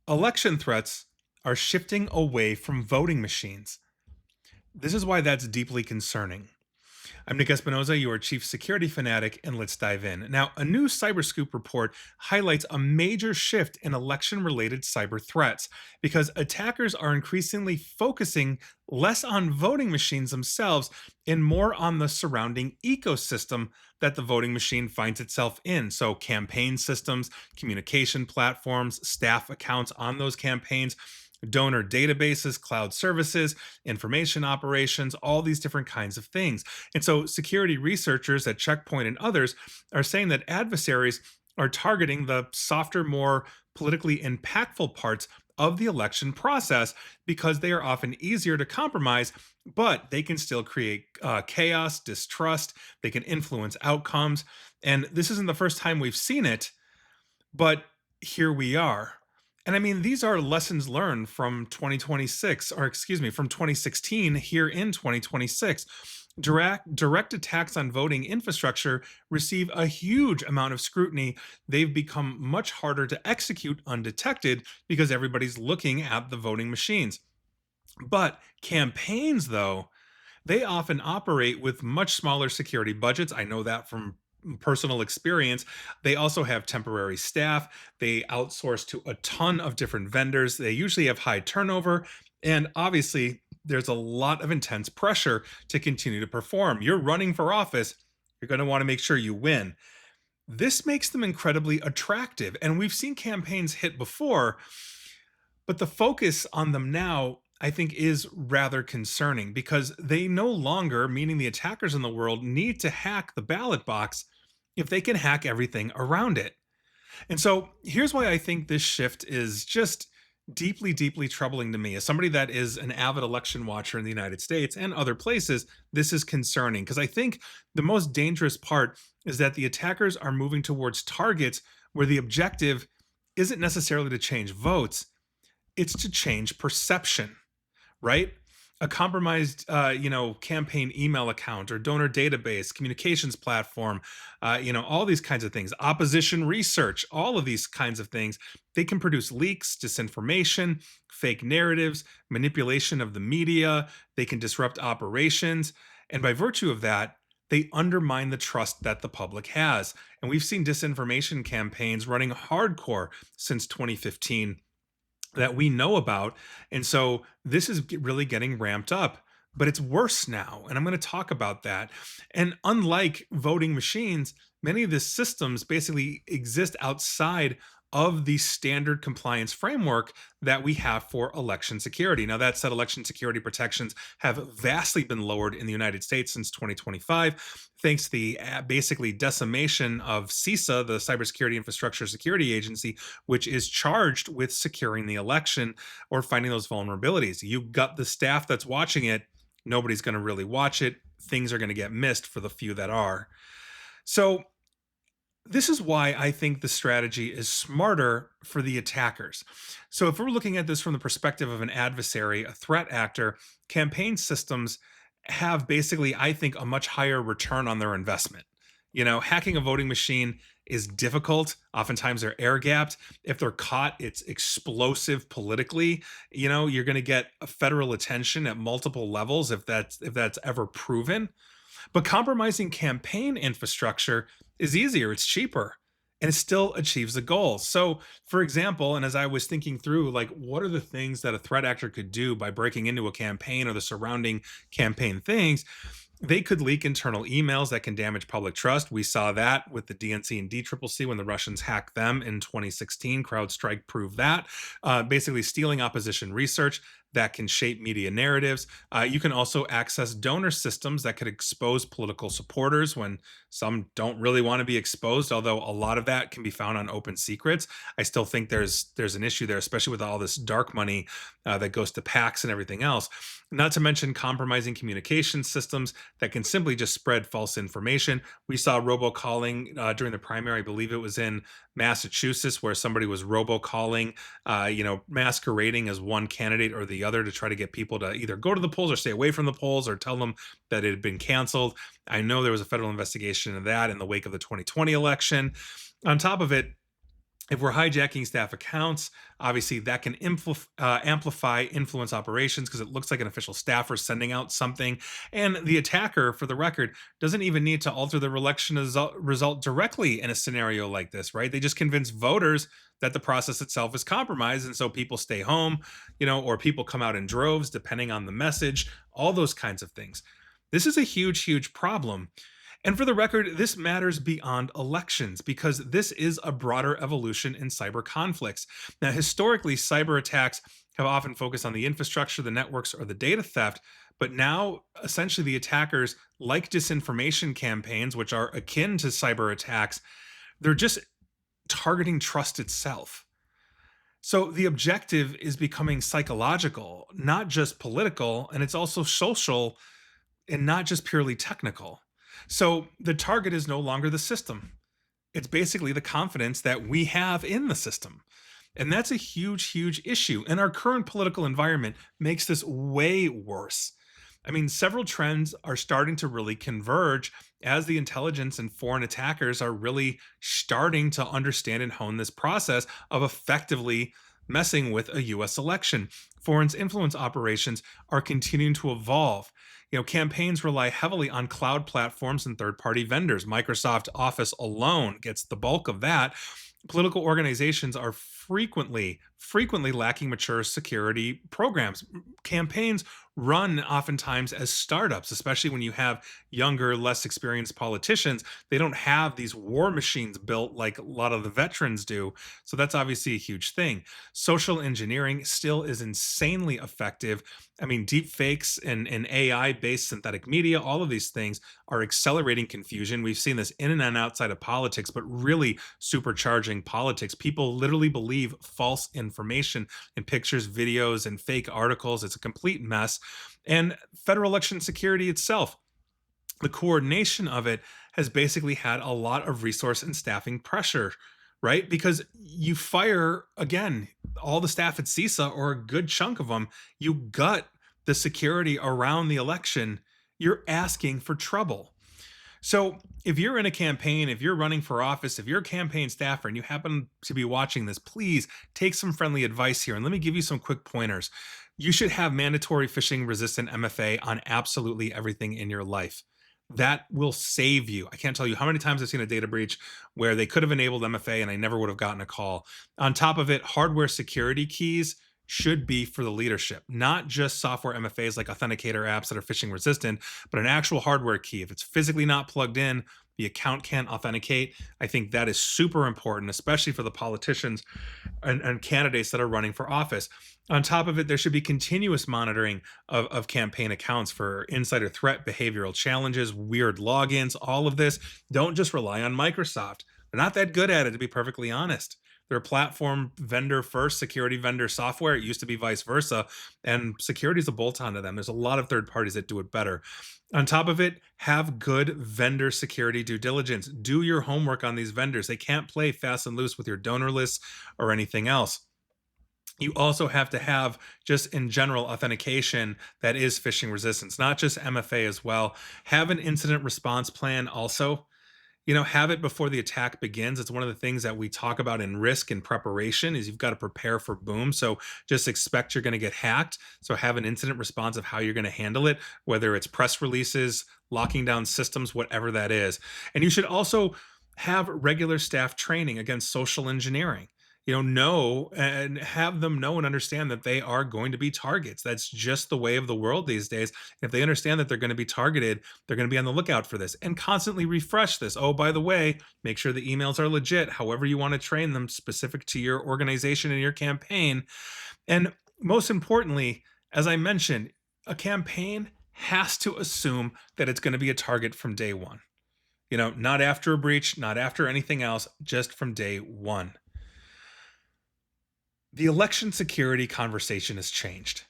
Election threats are shifting away from voting machines. This is why that's deeply concerning. I'm Nick Espinoza, your chief security fanatic, and let's dive in. Now, a new Cyberscoop report highlights a major shift in election related cyber threats because attackers are increasingly focusing less on voting machines themselves and more on the surrounding ecosystem that the voting machine finds itself in. So, campaign systems, communication platforms, staff accounts on those campaigns, donor databases, cloud services, information operations, all these different kinds of things. And so, security researchers at Checkpoint and others are saying that adversaries are targeting the softer, more politically impactful parts of the election process because they are often easier to compromise, but they can still create chaos, distrust, they can influence outcomes. And this isn't the first time we've seen it, but here we are. And I mean, these are lessons learned from 2026, or excuse me, from 2016 here in 2026. Direct attacks on voting infrastructure receive a huge amount of scrutiny. They've become much harder to execute undetected because everybody's looking at the voting machines. But campaigns, though, they often operate with much smaller security budgets. I know that from personal experience. They also have temporary staff. They outsource to a ton of different vendors. They usually have high turnover. And obviously, there's a lot of intense pressure to continue to perform. You're running for office, you're going to want to make sure you win. This makes them incredibly attractive. And we've seen campaigns hit before, but the focus on them now, I think, is rather concerning because they no longer, meaning the attackers in the world, need to hack the ballot box if they can hack everything around it. And so here's why I think this shift is just deeply, deeply troubling to me. As somebody that is an avid election watcher in the United States and other places, this is concerning because I think the most dangerous part is that the attackers are moving towards targets where the objective isn't necessarily to change votes, it's to change perception, right? A compromised, campaign email account or donor database, communications platform, all these kinds of things, opposition research, all of these kinds of things, they can produce leaks, disinformation, fake narratives, manipulation of the media. They can disrupt operations. And by virtue of that, they undermine the trust that the public has. And we've seen disinformation campaigns running hardcore since 2015 that we know about. And so this is really getting ramped up, but it's worse now. And I'm going to talk about that. And unlike voting machines, many of the systems basically exist outside of the standard compliance framework that we have for election security. Now, that said, election security protections have vastly been lowered in the United States since 2025, thanks to the basically decimation of CISA, the Cybersecurity Infrastructure Security Agency, which is charged with securing the election or finding those vulnerabilities. You got the staff that's watching it, nobody's going to really watch it. Things are going to get missed for the few that are. So, this is why I think the strategy is smarter for the attackers. So, if we're looking at this from the perspective of an adversary, a threat actor, campaign systems have basically, I think, a much higher return on their investment. Hacking a voting machine is difficult. Oftentimes they're air gapped. If they're caught, it's explosive politically. You're going to get a federal attention at multiple levels if that's ever proven. But compromising campaign infrastructure is easier, it's cheaper, and it still achieves the goal. So, for example, and as I was thinking through, like, what are the things that a threat actor could do by breaking into a campaign or the surrounding campaign things? They could leak internal emails that can damage public trust. We saw that with the DNC and DCCC when the Russians hacked them in 2016. CrowdStrike proved that. Basically, stealing opposition research that can shape media narratives. You can also access donor systems that could expose political supporters when some don't really want to be exposed. Although a lot of that can be found on open secrets, I still think there's an issue there, especially with all this dark money that goes to PACs and everything else. Not to mention compromising communication systems that can simply just spread false information. We saw robocalling during the primary. I believe it was in Massachusetts where somebody was robocalling, masquerading as one candidate or the other to try to get people to either go to the polls or stay away from the polls or tell them that it had been canceled. I know there was a federal investigation into that in the wake of the 2020 election. On top of it, If we're hijacking staff accounts, obviously that can amplify influence operations because it looks like an official staffer sending out something. And the attacker, for the record, doesn't even need to alter the election result directly in a scenario like this, right? They just convince voters that the process itself is compromised. And so people stay home, or people come out in droves, depending on the message, all those kinds of things. This is a huge, huge problem. And for the record, this matters beyond elections because this is a broader evolution in cyber conflicts. Now, historically, cyber attacks have often focused on the infrastructure, the networks, or the data theft. But now, essentially, the attackers, like disinformation campaigns, which are akin to cyber attacks, they're just targeting trust itself. So the objective is becoming psychological, not just political, and it's also social and not just purely technical. So the target is no longer the system. It's basically the confidence that we have in the system. And that's a huge, huge issue. And our current political environment makes this way worse. I mean, several trends are starting to really converge as the intelligence and foreign attackers are really starting to understand and hone this process of effectively messing with a US election. Foreign influence operations are continuing to evolve. Campaigns rely heavily on cloud platforms and third-party vendors. Microsoft Office alone gets the bulk of that. Political organizations are frequently lacking mature security programs. Campaigns run oftentimes as startups, especially when you have younger, less experienced politicians. They don't have these war machines built like a lot of the veterans do. So that's obviously a huge thing. Social engineering still is insanely effective. I mean, deep fakes and AI based synthetic media, all of these things are accelerating confusion. We've seen this in and outside of politics, but really supercharging politics. People literally believe false information in pictures, videos, and fake articles. It's a complete mess. And federal election security itself, the coordination of it has basically had a lot of resource and staffing pressure, right? Because you fire, again, all the staff at CISA or a good chunk of them, you gut the security around the election, you're asking for trouble. So, if you're in a campaign, if you're running for office, if you're a campaign staffer and you happen to be watching this, please take some friendly advice here. And let me give you some quick pointers. You should have mandatory phishing resistant MFA on absolutely everything in your life. That will save you. I can't tell you how many times I've seen a data breach where they could have enabled MFA and I never would have gotten a call. On top of it, hardware security keys should be for the leadership, not just software MFAs like authenticator apps that are phishing resistant, but an actual hardware key. If it's physically not plugged in, the account can't authenticate. I think that is super important, especially for the politicians and candidates that are running for office. On top of it, there should be continuous monitoring of campaign accounts for insider threat, behavioral challenges, weird logins, all of this. Don't just rely on Microsoft. They're not that good at it, to be perfectly honest. They're a platform vendor first, security vendor software. It used to be vice versa. And security is a bolt on to them. There's a lot of third parties that do it better. On top of it, have good vendor security due diligence. Do your homework on these vendors. They can't play fast and loose with your donor lists or anything else. You also have to have, just in general, authentication that is phishing resistance, not just MFA as well. Have an incident response plan also. Have it before the attack begins. It's one of the things that we talk about in risk and preparation is you've got to prepare for boom. So just expect you're going to get hacked. So have an incident response of how you're going to handle it, whether it's press releases, locking down systems, whatever that is. And you should also have regular staff training against social engineering. Know and have them know and understand that they are going to be targets. That's just the way of the world these days. If they understand that they're going to be targeted, they're going to be on the lookout for this and constantly refresh this. Oh, by the way, make sure the emails are legit, however you want to train them specific to your organization and your campaign. And most importantly, as I mentioned, a campaign has to assume that it's going to be a target from day one. Not after a breach, not after anything else, just from day one. The election security conversation has changed.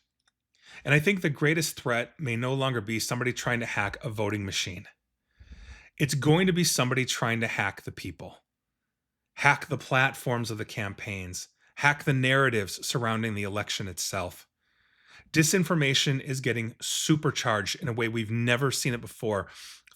And I think the greatest threat may no longer be somebody trying to hack a voting machine. It's going to be somebody trying to hack the people, hack the platforms of the campaigns, hack the narratives surrounding the election itself. Disinformation is getting supercharged in a way we've never seen it before.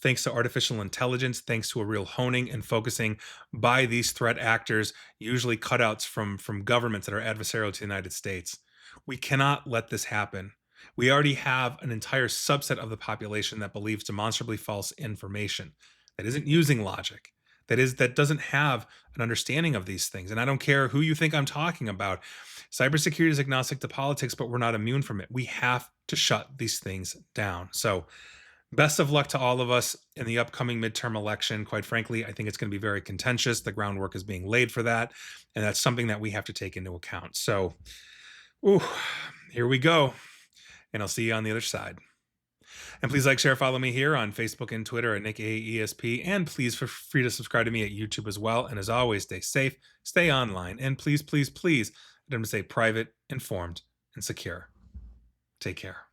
thanks to artificial intelligence, thanks to a real honing and focusing by these threat actors, usually cutouts from governments that are adversarial to the United States. We cannot let this happen. We already have an entire subset of the population that believes demonstrably false information, that isn't using logic, that doesn't have an understanding of these things. And I don't care who you think I'm talking about. Cybersecurity is agnostic to politics, but we're not immune from it. We have to shut these things down. So, best of luck to all of us in the upcoming midterm election. Quite frankly, I think it's going to be very contentious. The groundwork is being laid for that. And that's something that we have to take into account. So, ooh, here we go. And I'll see you on the other side. And please like, share, follow me here on Facebook and Twitter at NickAESP. And please feel free to subscribe to me at YouTube as well. And as always, stay safe, stay online, and please, please, please, I don't say private, informed, and secure. Take care.